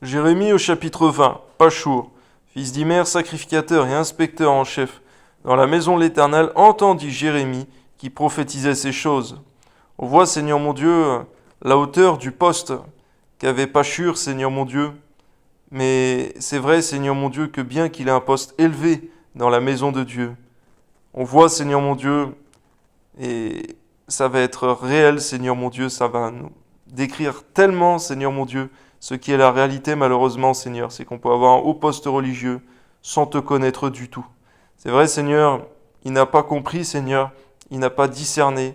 Jérémie au chapitre 20, Pachour, fils d'Imer, sacrificateur et inspecteur en chef, dans la maison de l'Éternel, entendit Jérémie qui prophétisait ces choses. On voit, Seigneur mon Dieu, la hauteur du poste qu'avait Pachur, Seigneur mon Dieu. Mais c'est vrai, Seigneur mon Dieu, que bien qu'il ait un poste élevé dans la maison de Dieu, on voit, Seigneur mon Dieu, et ça va être réel, Seigneur mon Dieu, ça va nous décrire tellement, Seigneur mon Dieu, ce qui est la réalité, malheureusement, Seigneur, c'est qu'on peut avoir un haut poste religieux sans te connaître du tout. C'est vrai, Seigneur, il n'a pas compris, Seigneur, il n'a pas discerné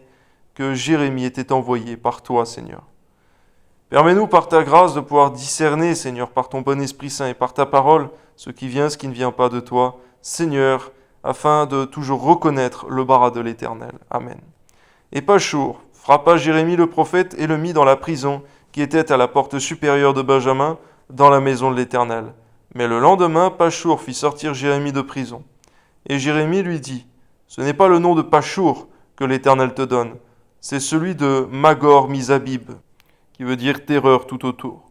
que Jérémie était envoyé par toi, Seigneur. Permets-nous, par ta grâce, de pouvoir discerner, Seigneur, par ton bon Esprit Saint et par ta parole, ce qui vient, ce qui ne vient pas de toi, Seigneur, afin de toujours reconnaître le bras de l'Éternel. Amen. Et Pachour frappa Jérémie le prophète et le mit dans la prison qui était à la porte supérieure de Benjamin, dans la maison de l'Éternel. Mais le lendemain, Pachour fit sortir Jérémie de prison. Et Jérémie lui dit, « Ce n'est pas le nom de Pachour que l'Éternel te donne, c'est celui de Magor-Mizabib, qui veut dire terreur tout autour.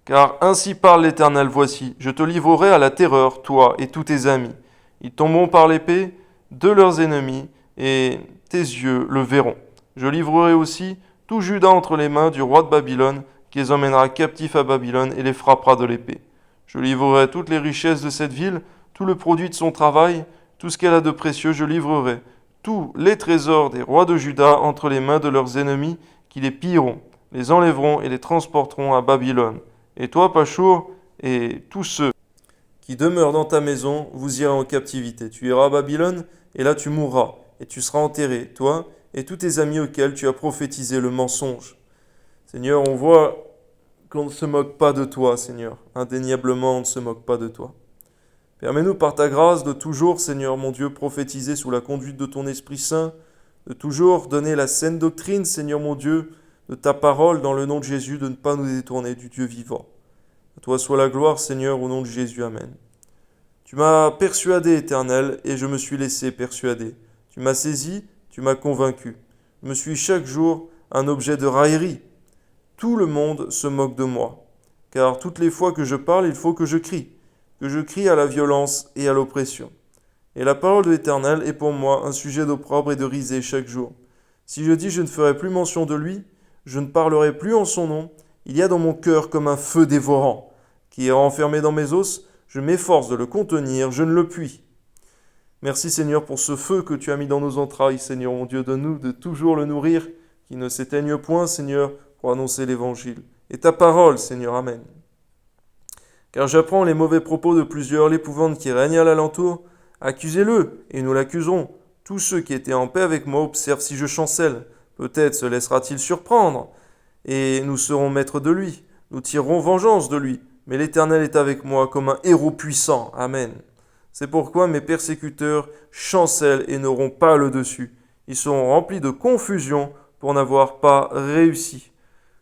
Car ainsi parle l'Éternel, voici, je te livrerai à la terreur, toi et tous tes amis. Ils tomberont par l'épée de leurs ennemis, et tes yeux le verront. Je livrerai aussi tout Juda entre les mains du roi de Babylone, qui les emmènera captifs à Babylone et les frappera de l'épée. Je livrerai toutes les richesses de cette ville, tout le produit de son travail, tout ce qu'elle a de précieux, je livrerai tous les trésors des rois de Juda entre les mains de leurs ennemis, qui les pilleront, les enlèveront et les transporteront à Babylone. Et toi, Pachour, et tous ceux qui demeurent dans ta maison, vous irez en captivité. Tu iras à Babylone, et là tu mourras, et tu seras enterré, toi et tous tes amis auxquels tu as prophétisé le mensonge. Seigneur, on voit qu'on ne se moque pas de toi, Seigneur. Indéniablement, on ne se moque pas de toi. Permets-nous par ta grâce de toujours, Seigneur mon Dieu, prophétiser sous la conduite de ton Esprit Saint, de toujours donner la saine doctrine, Seigneur mon Dieu, de ta parole dans le nom de Jésus, de ne pas nous détourner du Dieu vivant. À toi soit la gloire, Seigneur, au nom de Jésus. Amen. Tu m'as persuadé, Éternel, et je me suis laissé persuader. Tu m'as saisi, tu m'as convaincu. Je me suis chaque jour un objet de raillerie. Tout le monde se moque de moi. Car toutes les fois que je parle, il faut que je crie à la violence et à l'oppression. Et la parole de l'Éternel est pour moi un sujet d'opprobre et de risée chaque jour. Si je dis je ne ferai plus mention de lui, je ne parlerai plus en son nom, il y a dans mon cœur comme un feu dévorant, qui est renfermé dans mes os, je m'efforce de le contenir, je ne le puis. Merci Seigneur pour ce feu que tu as mis dans nos entrailles, Seigneur mon Dieu, donne-nous de toujours le nourrir, qui ne s'éteigne point, Seigneur, pour annoncer l'Évangile. Et ta parole, Seigneur, Amen. Car j'apprends les mauvais propos de plusieurs, l'épouvante qui règne à l'alentour. Accusez-le, et nous l'accuserons. Tous ceux qui étaient en paix avec moi observent si je chancelle. Peut-être se laissera-t-il surprendre, et nous serons maîtres de lui. Nous tirerons vengeance de lui. Mais l'Éternel est avec moi comme un héros puissant. Amen. C'est pourquoi mes persécuteurs chancellent et n'auront pas le dessus. Ils seront remplis de confusion pour n'avoir pas réussi.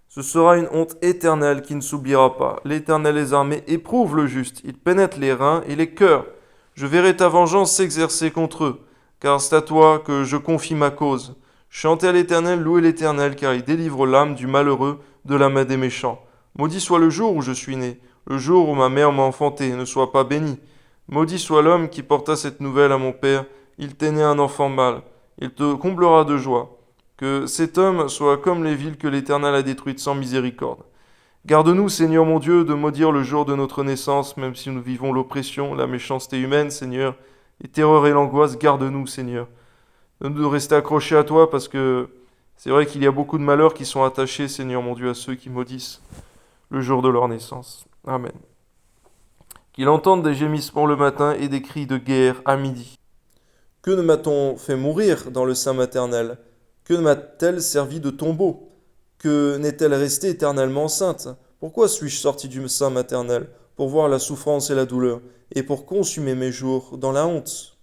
Ce sera une honte éternelle qui ne s'oubliera pas. L'Éternel des armées éprouve le juste. Il pénètre les reins et les cœurs. Je verrai ta vengeance s'exercer contre eux, car c'est à toi que je confie ma cause. Chantez à l'Éternel, louez l'Éternel, car il délivre l'âme du malheureux de la main des méchants. Maudit soit le jour où je suis né, le jour où ma mère m'a enfanté, ne sois pas béni. Maudit soit l'homme qui porta cette nouvelle à mon père, il t'est né un enfant mâle, il te comblera de joie. Que cet homme soit comme les villes que l'Éternel a détruites sans miséricorde. Garde-nous, Seigneur mon Dieu, de maudire le jour de notre naissance, même si nous vivons l'oppression, la méchanceté humaine, Seigneur, les terreurs et l'angoisse, garde-nous, Seigneur. Donne-nous de rester accrochés à toi, parce que c'est vrai qu'il y a beaucoup de malheurs qui sont attachés, Seigneur mon Dieu, à ceux qui maudissent le jour de leur naissance. Amen. Qu'il entende des gémissements le matin et des cris de guerre à midi. Que ne m'a-t-on fait mourir dans le sein maternel ? Que ne m'a-t-elle servi de tombeau ? Que n'est-elle restée éternellement enceinte ? Pourquoi suis-je sorti du sein maternel ? Pour voir la souffrance et la douleur, et pour consumer mes jours dans la honte.